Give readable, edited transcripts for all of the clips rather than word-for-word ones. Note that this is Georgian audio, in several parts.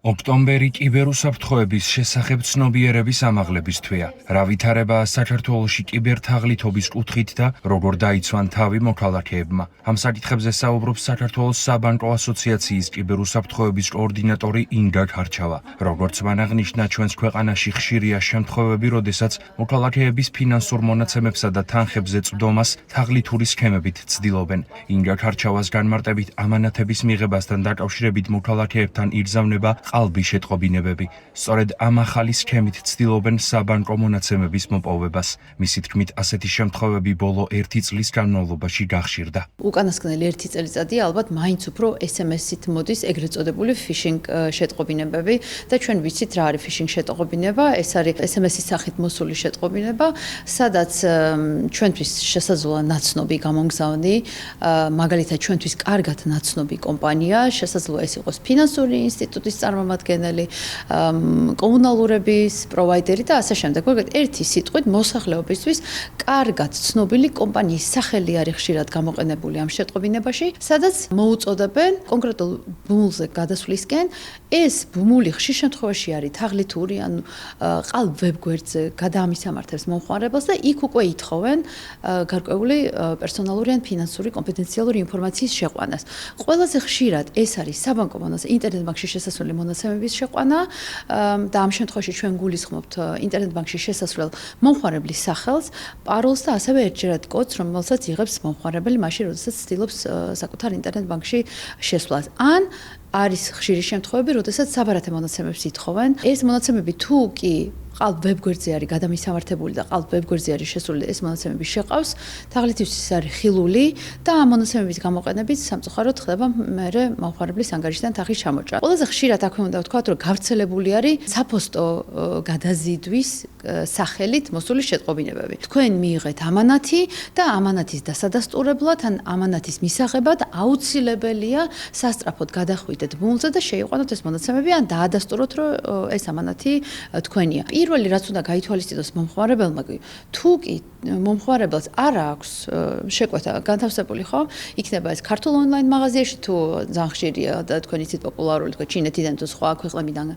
ოქტომბერი კიბერუსაფრთხოების შესახებ ცნობიერების ამაღლების თვეა. რა ვითარებაა საქართველოში კიბერთაღლითობის კუთხით და როგორ დაიცვან თავი მოქალაქეებმა. ამ საკითხებზე საუბრობს საქართველოს საბანკო ასოციაციის კიბერუსაფრთხოების კოორდინატორი ინგა ქარჩავა. როგორც მან აღნიშნა, ჩვენს ქვეყანაში ხშირია შემთხვევები, როდესაც მოქალაქეების ფინანსურ მონაცემებსა და თანხებზე წვდომას თაღლითური სქემებით ცდილობენ. ინგა ქარჩავას განმარტებით, ამანათების მიღებასთან დაკავშირებით მოქალაქეებთან იგზავნება ყალბი შეტყობინებები. სწორედ ამ ახალი სქემით ცდილობენ საბანკო მონაცემების მოპოვებას. მისი თქმით, ასეთი შემთხვევები ბოლო 1 წლის განმავლობაში გახშირდა. უკანასკნელი 1 წელიწადია ალბათ მაინც უფრო SMS-ით მოდის ეგრეთ წოდებული phishing შეტყობინებები და ჩვენ ვიცით რა არის phishing შეტყობინება. ეს არის SMS-ის სახით მოსული შეტყობინება, სადაც ჩვენთვის შესაძლოა ნაცნობი გამომგზავნი, მაგალითად ჩვენთვის კარგად ნაცნობი კომპანია, შესაძლოა ეს იყოს ფინანსური ინსტიტუტის წარმომადგენელი, კომუნალურების პროვაიდერი და ასე შემდეგ. მოკლედ ერთი სიტყვით მოსახლეობისთვის კარგად ცნობილი კომპანიის სახელი არის ხშირად გამოყენებული ამ შეტყობინებაში, სადაც მოუწოდებენ კონკრეტულ ბმულზე გადასვლისკენ. ეს ბმული ხშირ შემთხვევაში არის თაღლითური, ანუ ყალბ ვებგვერდზე გადაამისამართებს მომხმარებელს და იქ უკვე ითხოვენ გარკვეული პერსონალური ან ფინანსური კონფიდენციალური ინფორმაციის შეყვანას. ყველაზე ხშირად ეს არის საბანკო ინტერნეტ ბანკში შესასვლელი მონაცემების შეყვანა და ამ შემთხვევაში ჩვენ გულისხმობთ ინტერნეტ ბანკში შესასვლელ მომხმარებლის სახელს, პაროლს და ასევე ერთჯერად კოდს, რომელსაც იღებს მომხმარებელი მაშინ, როდესაც ცდილობს საკუთარ ინტერნეტ ბანკში შესვლას. ან არის ხშირი შემთხვევები, როდესაც საბარათე მონაცემებს ითხოვენ. ეს მონაცემები თუ კი ყალბ ვებგვერდზე არის გადამისამართებული და ყალბ ვებგვერდზე არის შესული, ეს მონაცემები შეყავს, თაღლითისთვის არის ხილული და ამ მონაცემების გამოყენებით სამწუხაროდ ხდება მერე მომხმარებლის ანგარიშიდან თანხის ჩამოჭრა. ყველაზე ხშირად აქვე უნდა ვთქვათ, რომ გავრცელებული არის საფოსტო გადაზიდვის სახელით მოსული შეტყობინებები. თქვენ მიიღეთ ამანათი და ამანათის დასადასტურებლად ან ამანათის მისაღებად აუცილებელია სასწრაფოდ გადახვიდეთ ბმულზე და შეიყვანოთ ეს მონაცემები ან დაადასტუროთ, რომ ეს ამანათი თქვენია. პირველი რაც უნდა გაითვალისწინოს მომხმარებელმა, თუ კი მომხმარებელს არ აქვს შეკვეთა განთავსებული, ხო? იქნება ეს ქართულ ონლაინ მაღაზიაში თუ ძალიან ხშირია და თქვენ იცით პოპულარული თქვენ ჩინეთიდან თუ სხვა ქვეყნებიდან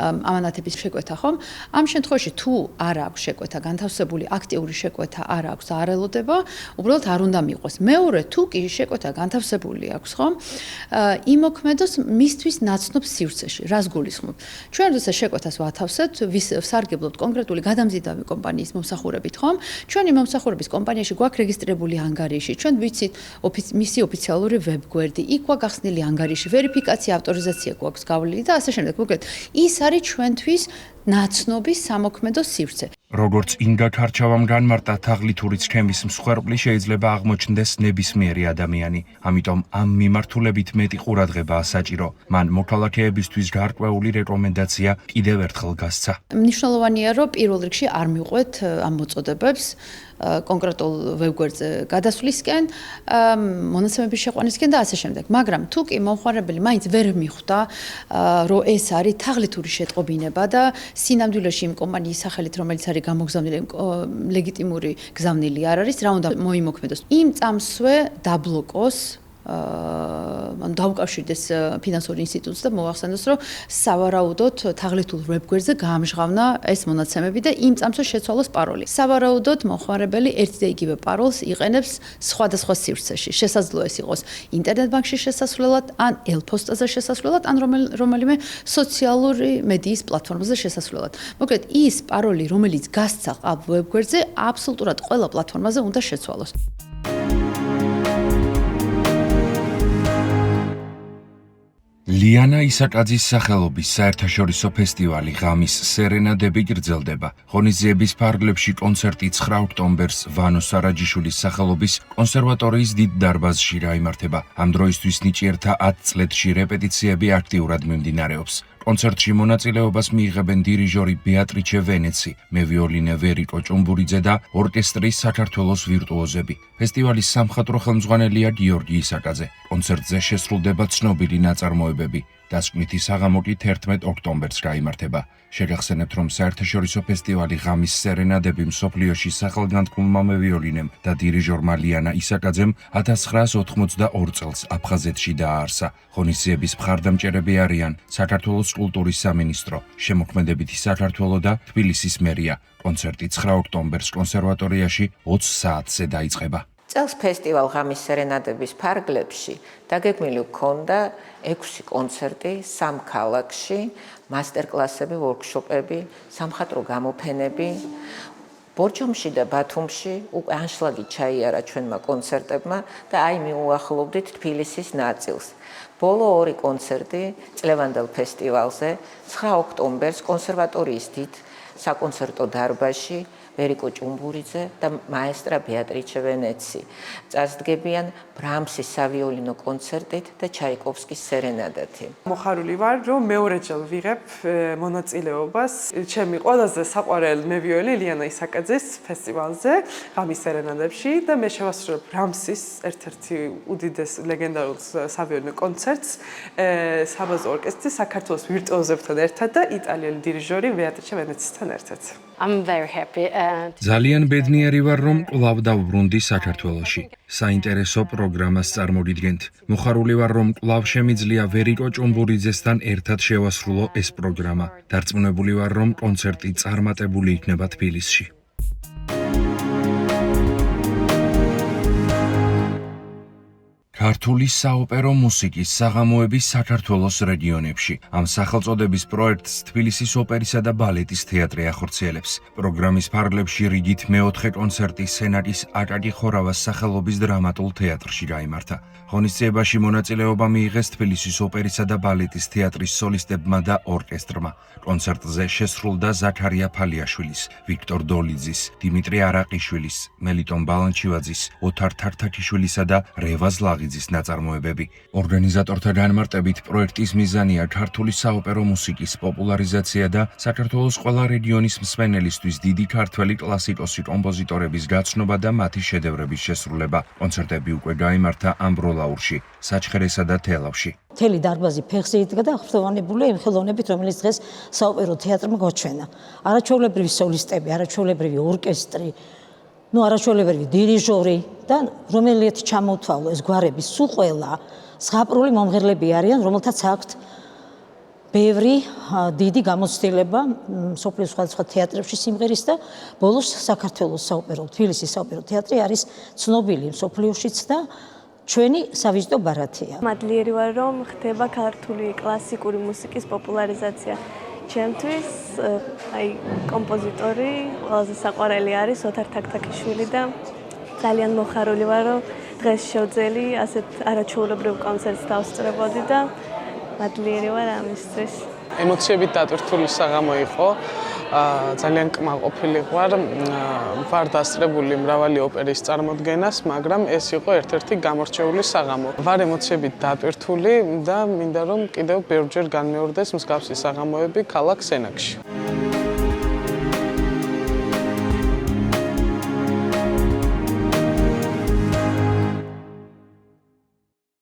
ამანათების შეკვეთა, ხო? ამ შემთხვევაში თუ არ აქვს შეკვეთა განთავსებული, აქტიური შეკვეთა არ აქვს, არ ელოდება, უბრალოდ არ უნდა მიყვეს. მეორე, თუ კი შეკვეთა განთავსებული აქვს, ხო? იმოქმედოს მისთვის ნაცნობ სივრცეში. რას გულისხმობ? ჩვენ როდესაც შეკვეთას ვათავსებთ, სარგებლობთ კონკრეტული გადამზიდავი კომპანიის მომსახურებით, ხომ? ჩვენი მომსახურების კომპანიაში გვაქვს რეგისტრირებული ანგარიში, ჩვენ ვიცით მისი ოფიციალური ვებგვერდი, იქ გვაქვს გახსნილი ანგარიში, ვერიფიკაცია, ავტორიზაცია გვაქვს გავლილი და ასე შემდეგ. მოკლედ, ის არის ჩვენთვის ნაცნობი სამოქმედო სივრცე. როგორც ინგა ქარჩავამ განმარტა, თაღლითური სქემის მსხვერპლი შეიძლება აღმოჩნდეს ნებისმიერი ადამიანი. ამიტომ ამ მიმართულებით მეტი ყურადღებაა საჭირო. მან მოქალაქეებისთვის გარკვეული რეკომენდაცია კიდევ ერთხელ გასცა. მნიშვნელოვანია, რომ პირველ რიგში არ მიყვეთ ამ მოწოდებებს კონკრეტულ ვებგვერდზე გადასვლისკენ, მონაცემების შეყვანისკენ და ასე შემდეგ. მაგრამ თუ კი მომხმარებელი მაინც ვერ მიხვდა, რომ ეს არის თაღლითური შეტყობინება და სინამდვილეში იმ კომპანიის სახელით, რომელიც არის გამოგზავნილი, ლეგიტიმური გზავნილი არ არის, რა უნდა მოიმოქმედოს. იმ წამსვე დაბლოკოს დაუკავშირდეს ფინანსური ინსტიტუტს და მოახსენოს, რომ სავარაუდოდ თაღლითურ ვებგვერდზე გაამჟღავნა ეს მონაცემები და იმ წამსვე შეცვალოს პაროლი. სავარაუდოდ მომხმარებელი ერთი და იგივე პაროლს იყენებს სხვადასხვა სივრცეში. შესაძლოა ეს იყოს ინტერნეტ ბანკში შესასვლელად, ან ელფოსტაზე შესასვლელად, ან რომელიმე სოციალური მედიის პლატფორმაზე შესასვლელად. მოკლედ, ის პაროლი, რომელიც გასცა ყალბ ვებგვერდზე, აბსოლუტურად ყველა პლატფორმაზე უნდა შეცვალოს. ლიანა ისაკაძის სახელობის საერთაშორისო ფესტივალი ღამის სერენადები გრძელდება. ღონისძიების ფარგლებში კონცერტი 9 ოქტომბერს ვანო სარაჯიშვილის სახელობის კონსერვატორიის დიდ დარბაზში გაიმართება. ამ დროისთვის ნიჭიერთა 10 წლეთში რეპეტიციები აქტიურად მიმდინარეობს. კონცერტში მონაწილეობას მიიღებენ დირიჟორი ბეატრიჩე ვენეცი, მევიოლინე ვერიკო ჭუმბურიძე და ორკესტრის საქართველოს ვირტუოზები. ფესტივალის სამხატვრო ხელმძღვანელია გიორგი ისაკაძე. კონცერტზე შესრულდება ცნობილი ნაწარმოები განმარტებები. დასკვნითი საღამო კი 11 ოქტომბერს გაიმართება. შეგახსენებთ, რომ საერთაშორისო ფესტივალი ღამის სერენადები მსოფლიოში სახელგანთქმულმა მევიოლინემ და დირიჟორმა ლიანა ისაკაძემ 1982 წელს აფხაზეთში დააარსა. ღონისძიების მხარდამჭერები არიან საქართველოს კულტურის სამინისტრო, შემოქმედებითი საქართველო და თბილისის მერია. კონცერტი 9 ოქტომბერს კონსერვატორიაში 20 საათზე დაიწყება. წელს ფესტივალ ღამის სერენადების ფარგლებში დაგეგმილი გქონდა 6 კონცერტი 3 ქალაქში, მასტერკლასები, ვორქშოპები, სამხატვრო გამოფენები. ბორჯომში და ბათუმში უკვე ანშლაგი ჩაიარა ჩვენმა კონცერტებმა და აი მიუახლოვდით თბილისის ნაწილს. ბოლო 2 კონცერტი წლევანდელ ფესტივალზე 9 ოქტომბერს კონსერვატორიის დიდ საკონცერტო დარბაზში ვერიკო ჭუმბურიძე და მაესტრა ბეატრიჩე ვენეცი წარსდგებიან ბრამსის სავიოლინო კონცერტით და ჩაიკოვსკის სერენადათი. მოხარული ვარ, რომ მეორეჯერ ვიღებ მონაწილეობას ჩემი ყველაზე საყვარელი მევიოლინე ლიანა ისაკაძის ფესტივალზე, ღამის სერენადებში და მე შევასრულებ ბრამსის ერთ-ერთი უდიდეს ლეგენდარულ სავიოლინო კონცერტს საბაზო ორკესტრის საქართველოს ვირტუოზებთან ერთად და იტალიელი დირიჟორი ბეატრიჩე ვენეცისთან ერთად. I'm very happy. ძალიან ბედნიერი ვარ, რომ კვლავ დავბრუნდი საქართველოში. საინტერესო პროგრამას წარმოგიდგენთ. მოხარული ვარ, რომ კვლავ შემიძლია ვერიკო ჭუმბურიძესთან ერთად შევასრულო ეს პროგრამა. დარწმუნებული ვარ, რომ კონცერტი წარმატებული იქნება თბილისში. ქართული საოპერო მუსიკის საღამოები საქართველოს რეგიონებში. ამ სახელწოდების პროექტს თბილისის ოპერისა და ბალეტის თეატრი ახორციელებს. პროგრამის ფარგლებში რიგით მეოთხე კონცერტი სენაკის აკაკი ხორავას სახელობის დრამატულ თეატრში გაიმართა. ღონისძიებაში მონაწილეობა მიიღეს თბილისის ოპერისა და ბალეტის თეატრის სოლისტებმა და ორკესტრმა. კონცერტზე შესრულდა ზაქარია ფალიაშვილის, ვიქტორ დოლიძის, დიმიტრი არაყიშვილის, მელიტონ ბალანჩივაძის, ოთარ თართაქიშვილისა და რევაზ ლაღიძის ნაწარმოებები. ორგანიზატორთა განმარტებით პროექტის მიზანია ქართული საოპერო მუსიკის პოპულარიზაცია და საქართველოს ყველა რეგიონის მსმენელისთვის დიდი ქართველი კლასიკოსი კომპოზიტორების გაცნობა და მათი შედევრების შესრულება. კონცერტები უკვე გაიმართა ამბროლაურში, საჩხერესა და თელავში. მთელი დარბაზი ფეხზე იდგა და ხროვანებულია იმ ხელოვნებით, რომელიც დღეს საოპერო თეატრმა გვაჩვენა. არაჩვეულებრივი სოლისტები, არაჩვეულებრივი ორკესტრი, არაჩვეულებრივი დირიჟორი და რომელიეთ ჩამოთვალო ეს გვარები სულ ყველა ზღაპრული მომღერლები არიან, რომელთაც აქვთ ბევრი დიდი გამოცდილება მსოფლიოს სხვადასხვა თეატრებში სიმღერის და ბოლოს საქართველოს საოპერო, თბილისის საოპერო თეატრი არის ცნობილი მსოფლიოშიც და ჩვენი სავიზიტო ბარათია. მადლიერი ვარ, რომ ხდება ქართული კლასიკური მუსიკის პოპულარიზაცია. ჩემთვის კომპოზიტორი ყველაზე საყვარელი არის ოთარ თაქთაქიშვილი და ძალიან მოხარული ვარ, რომ დღეს შევძელი ასეთ არაჩვეულებრივ კონცერტს დავსწრებოდი და მადლიერი ვარ ამისთვის. ემოციებით დატვირთული საღამო იყო. ძალიან კმაყოფილი ვარ დასწრებული მრავალი ოპერის წარმოდგენას, მაგრამ ეს იყო ერთ-ერთი გამორჩეული საღამო. ვარ ემოციებით დატვირთული და მინდა რომ კიდევ ბევრჯერ განმეორდეს მსგავსი საღამოები ქალაქ სენაკში.